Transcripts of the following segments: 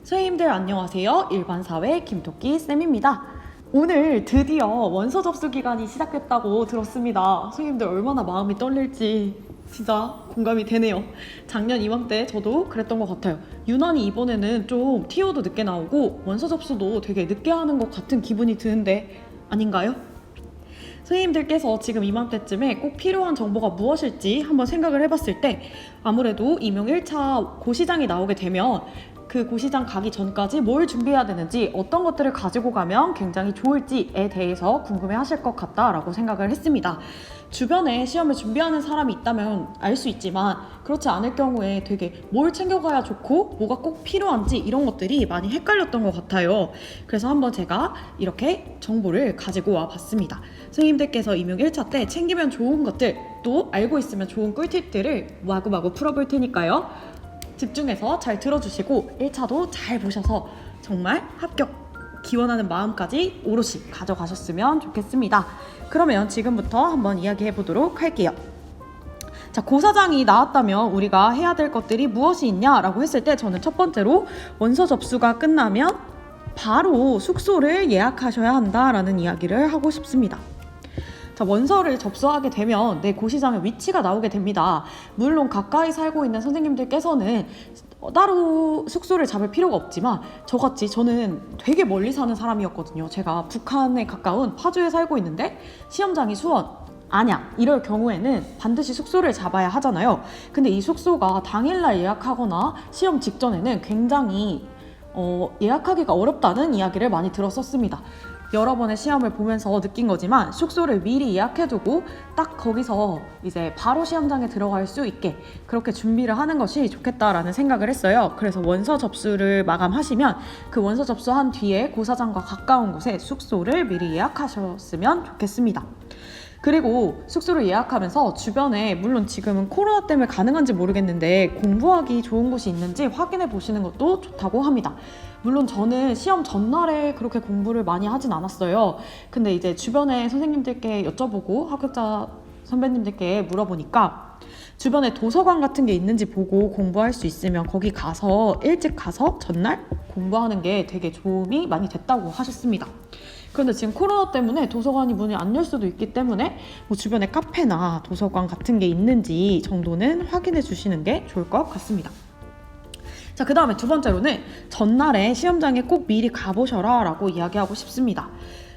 선생님들 안녕하세요. 일반사회 김토끼 쌤입니다. 오늘 드디어 원서 접수 기간이 시작됐다고 들었습니다. 선생님들 얼마나 마음이 떨릴지 진짜 공감이 되네요. 작년 이맘때 저도 그랬던 것 같아요. 유난히 이번에는 좀 TO도 늦게 나오고 원서 접수도 되게 늦게 하는 것 같은 기분이 드는데 아닌가요? 선생님들께서 지금 이맘때쯤에 꼭 필요한 정보가 무엇일지 한번 생각을 해봤을 때 아무래도 임용 1차 고시장이 나오게 되면 그 고시장 가기 전까지 뭘 준비해야 되는지 어떤 것들을 가지고 가면 굉장히 좋을지에 대해서 궁금해 하실 것 같다라고 생각을 했습니다. 주변에 시험을 준비하는 사람이 있다면 알 수 있지만 그렇지 않을 경우에 되게 뭘 챙겨가야 좋고 뭐가 꼭 필요한지 이런 것들이 많이 헷갈렸던 것 같아요. 그래서 한번 제가 이렇게 정보를 가지고 와 봤습니다. 선생님들께서 임용 1차 때 챙기면 좋은 것들 또 알고 있으면 좋은 꿀팁들을 마구마구 풀어볼 테니까요. 집중해서 잘 들어주시고 1차도 잘 보셔서 정말 합격 기원하는 마음까지 오롯이 가져가셨으면 좋겠습니다. 그러면 지금부터 한번 이야기해 보도록 할게요. 자, 고사장이 나왔다면 우리가 해야 될 것들이 무엇이 있냐라고 했을 때 저는 첫 번째로 원서 접수가 끝나면 바로 숙소를 예약하셔야 한다라는 이야기를 하고 싶습니다. 자, 원서를 접수하게 되면 내 고시장의 위치가 나오게 됩니다. 물론 가까이 살고 있는 선생님들께서는 따로 숙소를 잡을 필요가 없지만 저같이 저는 되게 멀리 사는 사람이었거든요. 제가 북한에 가까운 파주에 살고 있는데 시험장이 수원, 안양 이럴 경우에는 반드시 숙소를 잡아야 하잖아요. 근데 이 숙소가 당일날 예약하거나 시험 직전에는 굉장히 예약하기가 어렵다는 이야기를 많이 들었었습니다. 여러 번의 시험을 보면서 느낀 거지만 숙소를 미리 예약해두고 딱 거기서 이제 바로 시험장에 들어갈 수 있게 그렇게 준비를 하는 것이 좋겠다라는 생각을 했어요. 그래서 원서 접수를 마감하시면 그 원서 접수한 뒤에 고사장과 가까운 곳에 숙소를 미리 예약하셨으면 좋겠습니다. 그리고 숙소를 예약하면서 주변에 물론 지금은 코로나 때문에 가능한지 모르겠는데 공부하기 좋은 곳이 있는지 확인해 보시는 것도 좋다고 합니다. 물론 저는 시험 전날에 그렇게 공부를 많이 하진 않았어요. 근데 이제 주변에 선생님들께 여쭤보고 합격자 선배님들께 물어보니까 주변에 도서관 같은 게 있는지 보고 공부할 수 있으면 거기 가서 일찍 가서 전날 공부하는 게 되게 도움이 많이 됐다고 하셨습니다. 그런데 지금 코로나 때문에 도서관이 문이 안 열 수도 있기 때문에 뭐 주변에 카페나 도서관 같은 게 있는지 정도는 확인해 주시는 게 좋을 것 같습니다. 자, 그 다음에 두 번째로는 전날에 시험장에 꼭 미리 가보셔라 라고 이야기하고 싶습니다.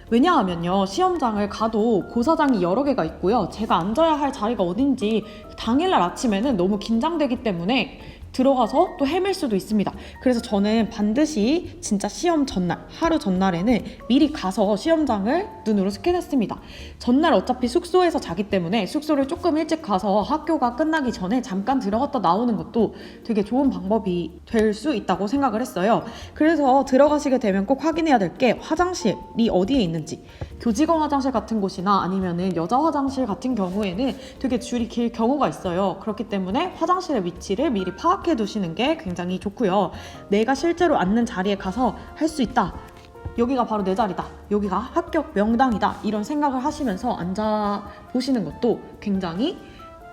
왜냐하면요, 시험장을 가도 고사장이 여러 개가 있고요. 제가 앉아야 할 자리가 어딘지 당일날 아침에는 너무 긴장되기 때문에 들어가서 또 헤맬 수도 있습니다. 그래서 저는 반드시 진짜 시험 전날, 하루 전날에는 미리 가서 시험장을 눈으로 스캔했습니다. 전날 어차피 숙소에서 자기 때문에 숙소를 조금 일찍 가서 학교가 끝나기 전에 잠깐 들어갔다 나오는 것도 되게 좋은 방법이 될 수 있다고 생각을 했어요. 그래서 들어가시게 되면 꼭 확인해야 될 게 화장실이 어디에 있는지, 교직원 화장실 같은 곳이나 아니면은 여자 화장실 같은 경우에는 되게 줄이 길 경우가 있어요. 그렇기 때문에 화장실의 위치를 미리 파악해 두시는 게 굉장히 좋고요. 내가 실제로 앉는 자리에 가서 할 수 있다. 여기가 바로 내 자리다. 여기가 합격 명당이다. 이런 생각을 하시면서 앉아 보시는 것도 굉장히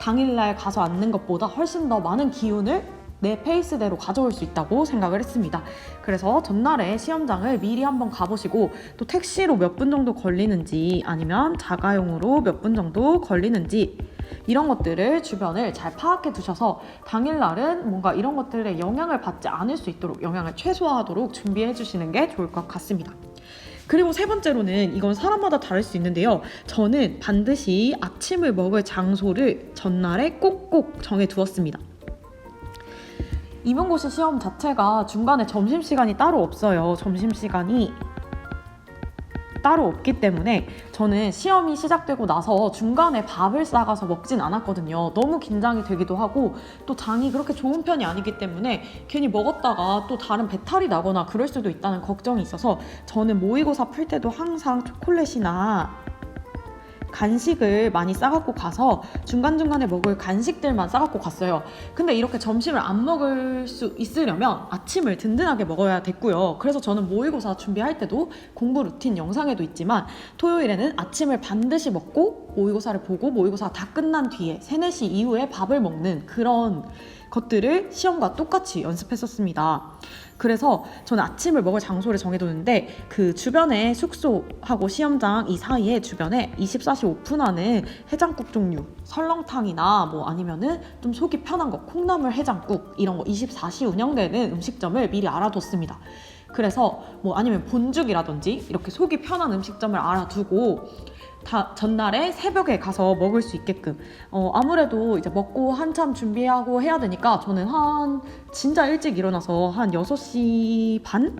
당일날 가서 앉는 것보다 훨씬 더 많은 기운을 내 페이스대로 가져올 수 있다고 생각을 했습니다. 그래서 전날에 시험장을 미리 한번 가보시고 또 택시로 몇 분 정도 걸리는지 아니면 자가용으로 몇 분 정도 걸리는지 이런 것들을 주변을 잘 파악해 두셔서 당일날은 뭔가 이런 것들에 영향을 받지 않을 수 있도록 영향을 최소화하도록 준비해 주시는 게 좋을 것 같습니다. 그리고 세 번째로는 이건 사람마다 다를 수 있는데요. 저는 반드시 아침을 먹을 장소를 전날에 꼭꼭 정해 두었습니다. 임용고시 시험 자체가 중간에 점심시간이 따로 없어요. 점심시간이 따로 없기 때문에 저는 시험이 시작되고 나서 중간에 밥을 싸가서 먹진 않았거든요. 너무 긴장이 되기도 하고 또 장이 그렇게 좋은 편이 아니기 때문에 괜히 먹었다가 또 다른 배탈이 나거나 그럴 수도 있다는 걱정이 있어서 저는 모의고사 풀 때도 항상 초콜릿이나 간식을 많이 싸갖고 가서 중간중간에 먹을 간식들만 싸갖고 갔어요. 근데 이렇게 점심을 안 먹을 수 있으려면 아침을 든든하게 먹어야 됐고요. 그래서 저는 모의고사 준비할 때도 공부 루틴 영상에도 있지만 토요일에는 아침을 반드시 먹고 모의고사를 보고 모의고사가 다 끝난 뒤에 3, 4시 이후에 밥을 먹는 그런 것들을 시험과 똑같이 연습했었습니다. 그래서 저는 아침을 먹을 장소를 정해두는데 그 주변에 숙소하고 시험장 이 사이에 주변에 24시 오픈하는 해장국 종류, 설렁탕이나 뭐 아니면은 좀 속이 편한 거 콩나물 해장국 이런 거 24시 운영되는 음식점을 미리 알아뒀습니다. 그래서 뭐 아니면 본죽이라든지 이렇게 속이 편한 음식점을 알아두고 다 전날에 새벽에 가서 먹을 수 있게끔 아무래도 이제 먹고 한참 준비하고 해야 되니까 저는 진짜 일찍 일어나서 한 6시 반?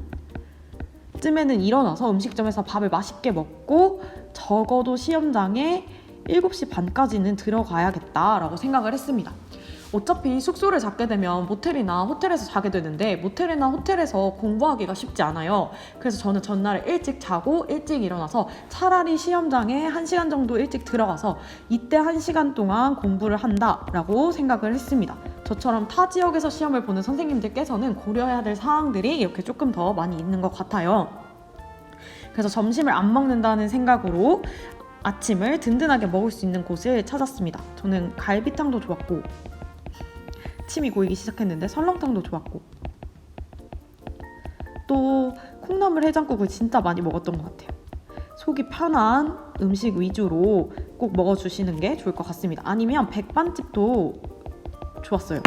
쯤에는 일어나서 음식점에서 밥을 맛있게 먹고 적어도 시험장에 7시 반까지는 들어가야겠다라고 생각을 했습니다. 어차피 숙소를 잡게 되면 모텔이나 호텔에서 자게 되는데 모텔이나 호텔에서 공부하기가 쉽지 않아요. 그래서 저는 전날에 일찍 자고 일찍 일어나서 차라리 시험장에 1시간 정도 일찍 들어가서 이때 1시간 동안 공부를 한다라고 생각을 했습니다. 저처럼 타 지역에서 시험을 보는 선생님들께서는 고려해야 될 사항들이 이렇게 조금 더 많이 있는 것 같아요. 그래서 점심을 안 먹는다는 생각으로 아침을 든든하게 먹을 수 있는 곳을 찾았습니다. 저는 갈비탕도 좋았고 침이 고이기 시작했는데 설렁탕도 좋았고 또 콩나물 해장국을 진짜 많이 먹었던 것 같아요. 속이 편한 음식 위주로 꼭 먹어주시는 게 좋을 것 같습니다. 아니면 백반집도 좋았어요.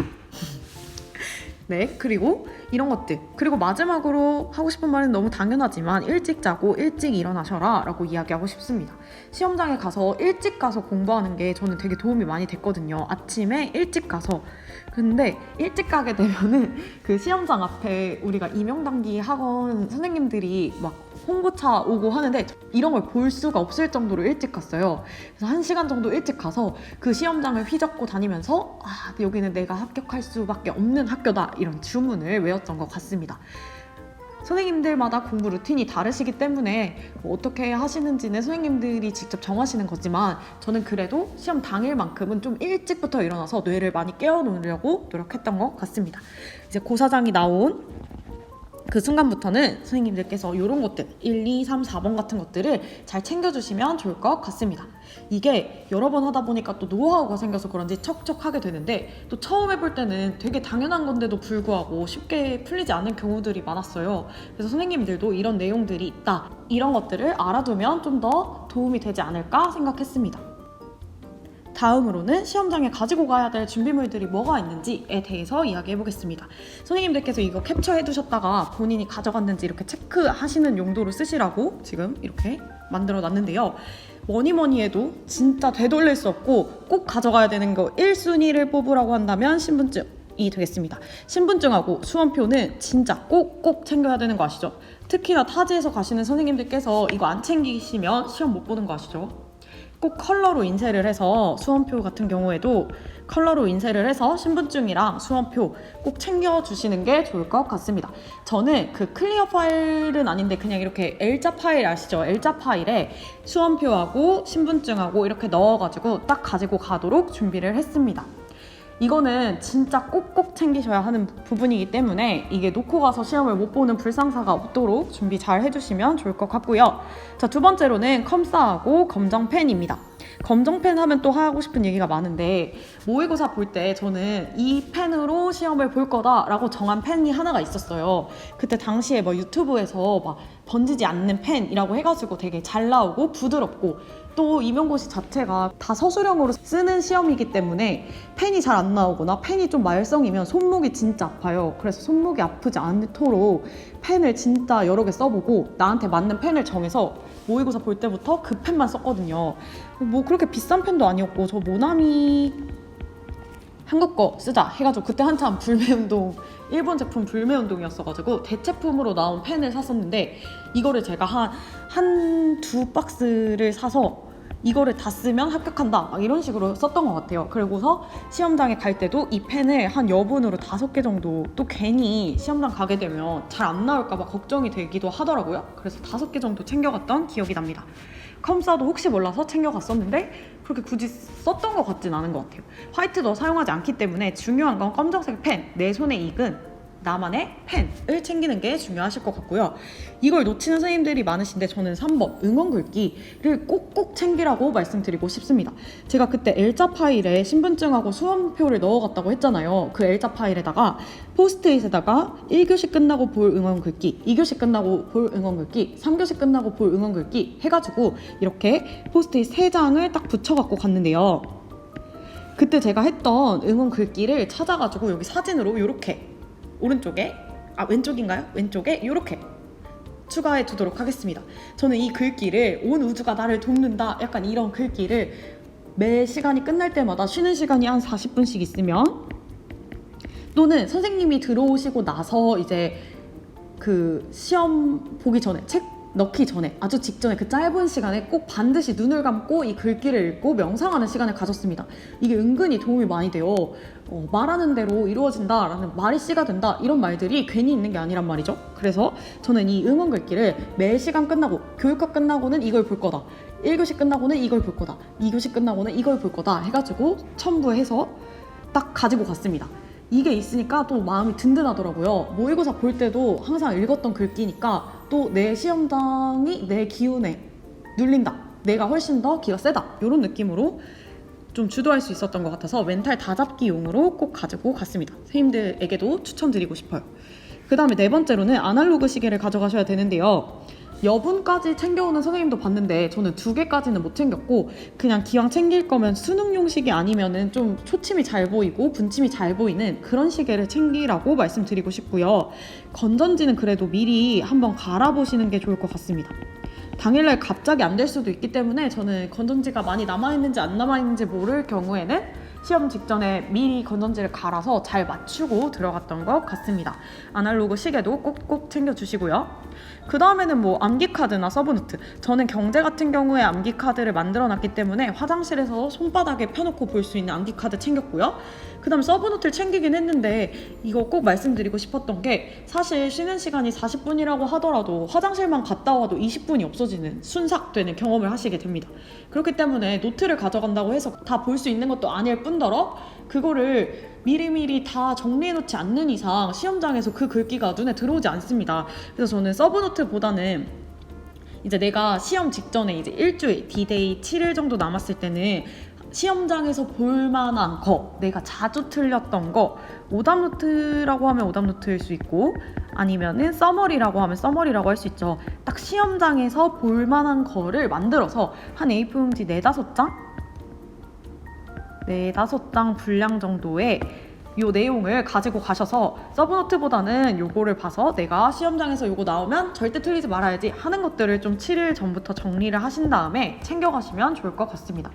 네, 그리고 이런 것들. 그리고 마지막으로 하고 싶은 말은 너무 당연하지만 일찍 자고 일찍 일어나셔라 라고 이야기하고 싶습니다. 시험장에 가서 일찍 가서 공부하는 게 저는 되게 도움이 많이 됐거든요. 아침에 일찍 가서. 근데 일찍 가게 되면은 그 시험장 앞에 우리가 임용단기 학원 선생님들이 막 홍보차 오고 하는데 이런 걸 볼 수가 없을 정도로 일찍 갔어요. 그래서 1시간 정도 일찍 가서 그 시험장을 휘젓고 다니면서 여기는 내가 합격할 수밖에 없는 학교다 이런 주문을 외웠던 것 같습니다. 선생님들마다 공부 루틴이 다르시기 때문에 어떻게 하시는지는 선생님들이 직접 정하시는 거지만 저는 그래도 시험 당일만큼은 좀 일찍부터 일어나서 뇌를 많이 깨워놓으려고 노력했던 것 같습니다. 이제 고사장이 나온 그 순간부터는 선생님들께서 이런 것들 1, 2, 3, 4번 같은 것들을 잘 챙겨주시면 좋을 것 같습니다. 이게 여러 번 하다 보니까 또 노하우가 생겨서 그런지 척척하게 되는데 또 처음 해볼 때는 되게 당연한 건데도 불구하고 쉽게 풀리지 않는 경우들이 많았어요. 그래서 선생님들도 이런 내용들이 있다 이런 것들을 알아두면 좀 더 도움이 되지 않을까 생각했습니다. 다음으로는 시험장에 가지고 가야 될 준비물들이 뭐가 있는지에 대해서 이야기해 보겠습니다. 선생님들께서 이거 캡처해 두셨다가 본인이 가져갔는지 이렇게 체크하시는 용도로 쓰시라고 지금 이렇게 만들어 놨는데요. 뭐니 해도 진짜 되돌릴 수 없고 꼭 가져가야 되는 거 1순위를 뽑으라고 한다면 신분증이 되겠습니다. 신분증하고 수험표는 진짜 꼭꼭 챙겨야 되는 거 아시죠? 특히나 타지에서 가시는 선생님들께서 이거 안 챙기시면 시험 못 보는 거 아시죠? 꼭 컬러로 인쇄를 해서 수험표 같은 경우에도 컬러로 인쇄를 해서 신분증이랑 수험표 꼭 챙겨주시는 게 좋을 것 같습니다. 저는 그 클리어 파일은 아닌데 그냥 이렇게 L자 파일 아시죠? L자 파일에 수험표하고 신분증하고 이렇게 넣어가지고 딱 가지고 가도록 준비를 했습니다. 이거는 진짜 꼭꼭 챙기셔야 하는 부분이기 때문에 이게 놓고 가서 시험을 못 보는 불상사가 없도록 준비 잘 해주시면 좋을 것 같고요. 자, 두 번째로는 컴사하고 검정펜입니다. 검정펜 하면 또 하고 싶은 얘기가 많은데 모의고사 볼 때 저는 이 펜으로 시험을 볼 거다라고 정한 펜이 하나가 있었어요. 그때 당시에 뭐 유튜브에서 막 번지지 않는 펜이라고 해가지고 되게 잘 나오고 부드럽고 또 임용고시 자체가 다 서술형으로 쓰는 시험이기 때문에 펜이 잘 안 나오거나 펜이 좀 말썽이면 손목이 진짜 아파요. 그래서 손목이 아프지 않도록 펜을 진짜 여러 개 써보고 나한테 맞는 펜을 정해서 모의고사 볼 때부터 그 펜만 썼거든요. 뭐 그렇게 비싼 펜도 아니었고 저 모나미 한국 거 쓰자 해가지고 그때 한참 불매운동 일본 제품 불매운동이었어가지고 대체품으로 나온 펜을 샀었는데 이거를 제가 한2 박스를 사서 이거를 다 쓰면 합격한다 막 이런 식으로 썼던 것 같아요. 그리고서 시험장에 갈 때도 이 펜을 한 여분으로 5개 정도 또 괜히 시험장 가게 되면 잘 안 나올까 봐 걱정이 되기도 하더라고요. 그래서 5개 정도 챙겨갔던 기억이 납니다. 컴사도 혹시 몰라서 챙겨갔었는데 그렇게 굳이 썼던 것 같진 않은 것 같아요. 화이트도 사용하지 않기 때문에 중요한 건 검정색 펜, 내 손에 익은 나만의 펜을 챙기는 게 중요하실 것 같고요. 이걸 놓치는 선생님들이 많으신데 저는 3번 응원 글귀를 꼭꼭 챙기라고 말씀드리고 싶습니다. 제가 그때 L자 파일에 신분증하고 수험표를 넣어갔다고 했잖아요. 그 L자 파일에다가 포스트잇에다가 1교시 끝나고 볼 응원 글귀, 2교시 끝나고 볼 응원 글귀, 3교시 끝나고 볼 응원 글귀 해가지고 이렇게 포스트잇 3장을 딱 붙여갖고 갔는데요. 그때 제가 했던 응원 글귀를 찾아가지고 여기 사진으로 이렇게 오른쪽에, 왼쪽인가요? 왼쪽에 이렇게 추가해 두도록 하겠습니다. 저는 이 글귀를 온 우주가 나를 돕는다, 약간 이런 글귀를 매 시간이 끝날 때마다 쉬는 시간이 한 40분씩 있으면, 또는 선생님이 들어오시고 나서 이제 그 시험 보기 전에, 책 넣기 전에, 아주 직전에 그 짧은 시간에 꼭 반드시 눈을 감고 이 글귀를 읽고 명상하는 시간을 가졌습니다. 이게 은근히 도움이 많이 돼요. 말하는 대로 이루어진다 라는, 말이 씨가 된다, 이런 말들이 괜히 있는 게 아니란 말이죠. 그래서 저는 이 응원 글귀를 매 시간 끝나고, 교육학 끝나고는 이걸 볼 거다, 1교시 끝나고는 이걸 볼 거다, 2교시 끝나고는 이걸 볼 거다 해가지고 첨부해서 딱 가지고 갔습니다. 이게 있으니까 또 마음이 든든하더라고요. 모의고사 볼 때도 항상 읽었던 글귀니까 또 내 시험장이 내 기운에 눌린다, 내가 훨씬 더 기가 세다, 이런 느낌으로 좀 주도할 수 있었던 것 같아서 멘탈 다잡기용으로 꼭 가지고 갔습니다. 선생님들에게도 추천드리고 싶어요. 그 다음에 4번째로는 아날로그 시계를 가져가셔야 되는데요. 여분까지 챙겨오는 선생님도 봤는데 저는 2개까지는 못 챙겼고, 그냥 기왕 챙길 거면 수능용 시계 아니면은 좀 초침이 잘 보이고 분침이 잘 보이는 그런 시계를 챙기라고 말씀드리고 싶고요. 건전지는 그래도 미리 한번 갈아보시는 게 좋을 것 같습니다. 당일날 갑자기 안 될 수도 있기 때문에 저는 건전지가 많이 남아있는지 안 남아있는지 모를 경우에는 시험 직전에 미리 건전지를 갈아서 잘 맞추고 들어갔던 것 같습니다. 아날로그 시계도 꼭꼭 챙겨주시고요. 그 다음에는 뭐 암기카드나 서브노트, 저는 경제 같은 경우에 암기카드를 만들어놨기 때문에 화장실에서 손바닥에 펴놓고 볼 수 있는 암기카드 챙겼고요. 그 다음 서브노트를 챙기긴 했는데 이거 꼭 말씀드리고 싶었던 게, 사실 쉬는 시간이 40분이라고 하더라도 화장실만 갔다 와도 20분이 없어지는, 순삭되는 경험을 하시게 됩니다. 그렇기 때문에 노트를 가져간다고 해서 다 볼 수 있는 것도 아닐 뿐더러 그거를 미리미리 다 정리해놓지 않는 이상 시험장에서 그 글귀가 눈에 들어오지 않습니다. 그래서 저는 서브노트보다는 이제 내가 시험 직전에 이제 일주일, D-Day 7일 정도 남았을 때는 시험장에서 볼만한 거, 내가 자주 틀렸던 거, 오답노트라고 하면 오답노트일 수 있고, 아니면은 서머리라고 하면 서머리라고 할 수 있죠. 딱 시험장에서 볼만한 거를 만들어서 한 A4용지 4-5장 분량 정도의 요 내용을 가지고 가셔서, 서브노트보다는 요거를 봐서 내가 시험장에서 요거 나오면 절대 틀리지 말아야지 하는 것들을 좀 7일 전부터 정리를 하신 다음에 챙겨가시면 좋을 것 같습니다.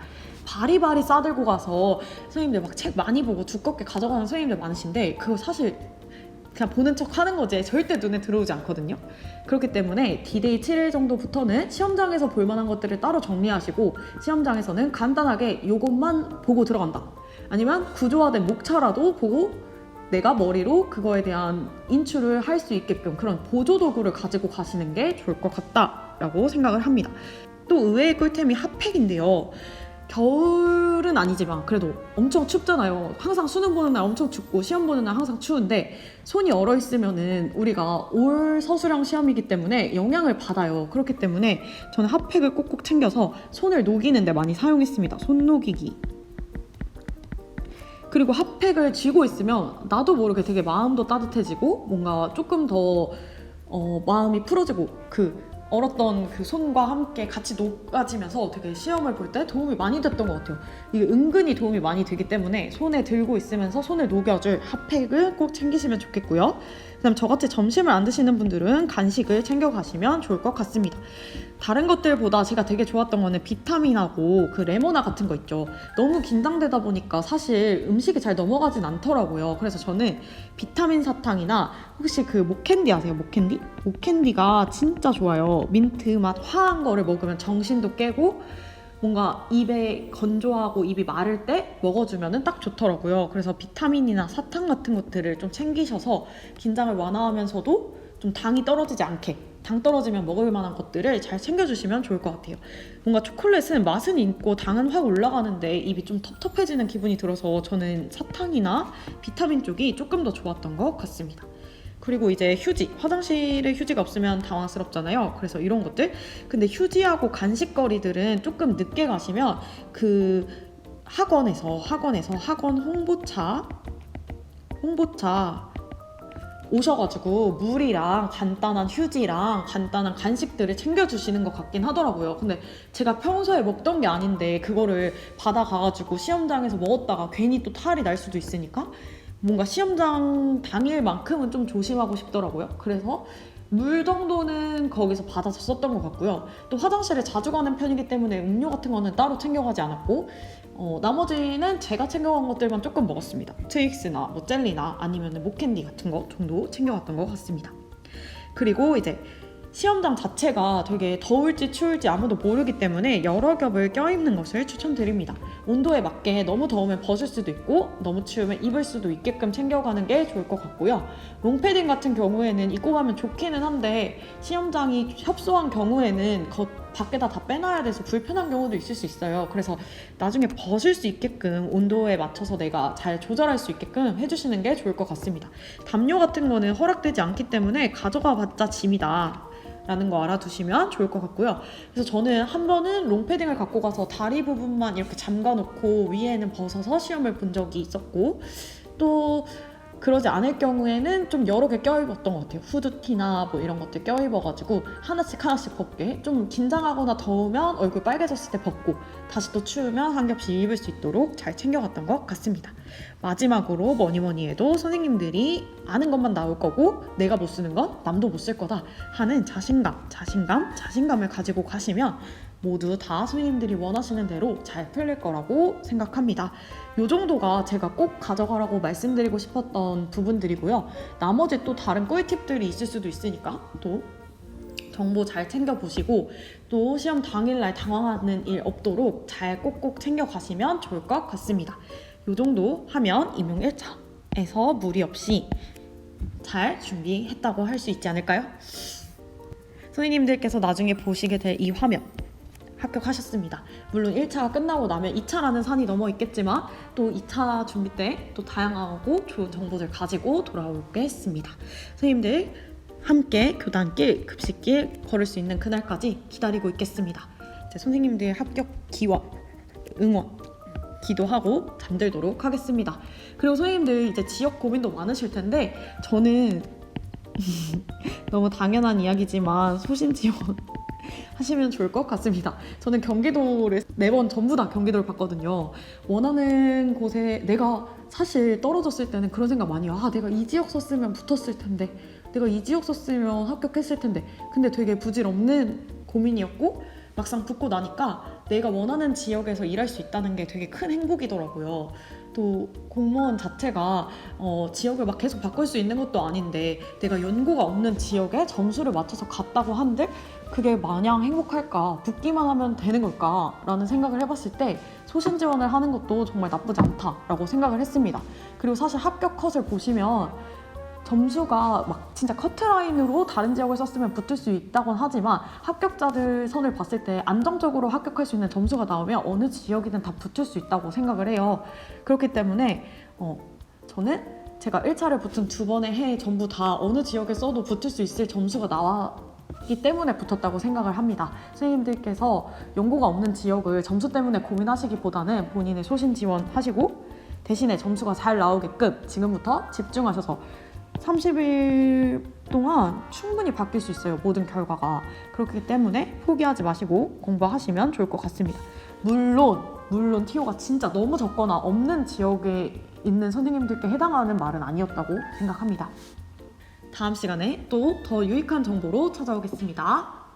바리바리 싸들고 가서 선생님들 막 책 많이 보고 두껍게 가져가는 선생님들 많으신데 그거 사실 그냥 보는 척 하는 거지 절대 눈에 들어오지 않거든요. 그렇기 때문에 D-Day 7일 정도부터는 시험장에서 볼만한 것들을 따로 정리하시고, 시험장에서는 간단하게 요것만 보고 들어간다, 아니면 구조화된 목차라도 보고 내가 머리로 그거에 대한 인출을 할 수 있게끔 그런 보조도구를 가지고 가시는 게 좋을 것 같다라고 생각을 합니다. 또 의외의 꿀템이 핫팩인데요. 겨울은 아니지만 그래도 엄청 춥잖아요. 항상 수능 보는 날 엄청 춥고 시험 보는 날 항상 추운데 손이 얼어 있으면은 우리가 올 서술형 시험이기 때문에 영향을 받아요. 그렇기 때문에 저는 핫팩을 꼭꼭 챙겨서 손을 녹이는 데 많이 사용했습니다. 손 녹이기. 그리고 핫팩을 쥐고 있으면 나도 모르게 되게 마음도 따뜻해지고 뭔가 조금 더 마음이 풀어지고 그 얼었던 그 손과 함께 같이 녹아지면서 되게 시험을 볼 때 도움이 많이 됐던 것 같아요. 이게 은근히 도움이 많이 되기 때문에 손에 들고 있으면서 손을 녹여줄 핫팩을 꼭 챙기시면 좋겠고요. 그다음 저같이 점심을 안 드시는 분들은 간식을 챙겨가시면 좋을 것 같습니다. 다른 것들보다 제가 되게 좋았던 거는 비타민하고 그 레모나 같은 거 있죠. 너무 긴장되다 보니까 사실 음식이 잘 넘어가진 않더라고요. 그래서 저는 비타민 사탕이나 혹시 그 목캔디 아세요? 목캔디? 목캔디가 진짜 좋아요. 민트 맛 화한 거를 먹으면 정신도 깨고 뭔가 입에 건조하고 입이 마를 때 먹어주면 딱 좋더라고요. 그래서 비타민이나 사탕 같은 것들을 좀 챙기셔서 긴장을 완화하면서도 좀 당이 떨어지지 않게, 당 떨어지면 먹을 만한 것들을 잘 챙겨주시면 좋을 것 같아요. 뭔가 초콜릿은 맛은 있고 당은 확 올라가는데 입이 좀 텁텁해지는 기분이 들어서 저는 사탕이나 비타민 쪽이 조금 더 좋았던 것 같습니다. 그리고 이제 휴지, 화장실에 휴지가 없으면 당황스럽잖아요. 그래서 이런 것들. 근데 휴지하고 간식거리들은 조금 늦게 가시면 그 학원에서 학원 홍보차 오셔가지고 물이랑 간단한 휴지랑 간단한 간식들을 챙겨주시는 것 같긴 하더라고요. 근데 제가 평소에 먹던 게 아닌데 그거를 받아가가지고 시험장에서 먹었다가 괜히 또 탈이 날 수도 있으니까 뭔가 시험장 당일만큼은 좀 조심하고 싶더라고요. 그래서 물 정도는 거기서 받아서 썼던 것 같고요. 또 화장실에 자주 가는 편이기 때문에 음료 같은 거는 따로 챙겨가지 않았고 나머지는 제가 챙겨간 것들만 조금 먹었습니다. 트윅스나 뭐 젤리나 아니면 목캔디 같은 거 정도 챙겨갔던 것 같습니다. 그리고 이제 시험장 자체가 되게 더울지 추울지 아무도 모르기 때문에 여러 겹을 껴입는 것을 추천드립니다. 온도에 맞게 너무 더우면 벗을 수도 있고 너무 추우면 입을 수도 있게끔 챙겨가는 게 좋을 것 같고요. 롱패딩 같은 경우에는 입고 가면 좋기는 한데 시험장이 협소한 경우에는 밖에다 다 빼놔야 돼서 불편한 경우도 있을 수 있어요. 그래서 나중에 벗을 수 있게끔 온도에 맞춰서 내가 잘 조절할 수 있게끔 해주시는 게 좋을 것 같습니다. 담요 같은 거는 허락되지 않기 때문에 가져가 봤자 짐이다 라는 거 알아두시면 좋을 것 같고요. 그래서 저는 한 번은 롱패딩을 갖고 가서 다리 부분만 이렇게 잠가 놓고 위에는 벗어서 시험을 본 적이 있었고, 또 그러지 않을 경우에는 좀 여러 개 껴입었던 것 같아요. 후드티나 뭐 이런 것들 껴입어가지고 하나씩 벗게, 좀 긴장하거나 더우면 얼굴 빨개졌을 때 벗고 다시 또 추우면 한 겹씩 입을 수 있도록 잘 챙겨갔던 것 같습니다. 마지막으로 뭐니 해도 선생님들이 아는 것만 나올 거고 내가 못 쓰는 건 남도 못 쓸 거다 하는 자신감을 가지고 가시면 모두 다 선생님들이 원하시는 대로 잘 풀릴 거라고 생각합니다. 이 정도가 제가 꼭 가져가라고 말씀드리고 싶었던 부분들이고요. 나머지 또 다른 꿀팁들이 있을 수도 있으니까 또 정보 잘 챙겨보시고 또 시험 당일날 당황하는 일 없도록 잘 꼭꼭 챙겨가시면 좋을 것 같습니다. 이 정도 하면 임용 1차에서 무리 없이 잘 준비했다고 할 수 있지 않을까요? 선생님들께서 나중에 보시게 될 이 화면 합격하셨습니다. 물론 1차가 끝나고 나면 2차라는 산이 넘어 있겠지만 또 2차 준비 때 또 다양하고 좋은 정보들 가지고 돌아오겠습니다. 선생님들 함께 교단길, 급식길 걸을 수 있는 그날까지 기다리고 있겠습니다. 선생님들 합격 기원, 응원 기도하고 잠들도록 하겠습니다. 그리고 선생님들 이제 지역 고민도 많으실 텐데 저는 너무 당연한 이야기지만 소신 지원 하시면 좋을 것 같습니다. 저는 경기도를 4번 전부 다 경기도를 봤거든요. 원하는 곳에 내가 사실 떨어졌을 때는 그런 생각 많이 해요. 내가 이 지역 썼으면 붙었을 텐데, 내가 이 지역 썼으면 합격했을 텐데. 근데 되게 부질없는 고민이었고 막상 붙고 나니까 내가 원하는 지역에서 일할 수 있다는 게 되게 큰 행복이더라고요. 또 공무원 자체가 지역을 막 계속 바꿀 수 있는 것도 아닌데 내가 연고가 없는 지역에 점수를 맞춰서 갔다고 한들 그게 마냥 행복할까, 붙기만 하면 되는 걸까 라는 생각을 해봤을 때 소신 지원을 하는 것도 정말 나쁘지 않다라고 생각을 했습니다. 그리고 사실 합격 컷을 보시면 점수가 막 진짜 커트라인으로 다른 지역을 썼으면 붙을 수 있다곤 하지만 합격자들 선을 봤을 때 안정적으로 합격할 수 있는 점수가 나오면 어느 지역이든 다 붙을 수 있다고 생각을 해요. 그렇기 때문에 저는 제가 1차를 붙은 2번의 해 전부 다 어느 지역에 써도 붙을 수 있을 점수가 나왔기 때문에 붙었다고 생각을 합니다. 선생님들께서 연고가 없는 지역을 점수 때문에 고민하시기보다는 본인의 소신 지원하시고 대신에 점수가 잘 나오게끔 지금부터 집중하셔서 30일 동안 충분히 바뀔 수 있어요. 모든 결과가. 그렇기 때문에 포기하지 마시고 공부하시면 좋을 것 같습니다. 물론 TO가 진짜 너무 적거나 없는 지역에 있는 선생님들께 해당하는 말은 아니었다고 생각합니다. 다음 시간에 또 더 유익한 정보로 찾아오겠습니다.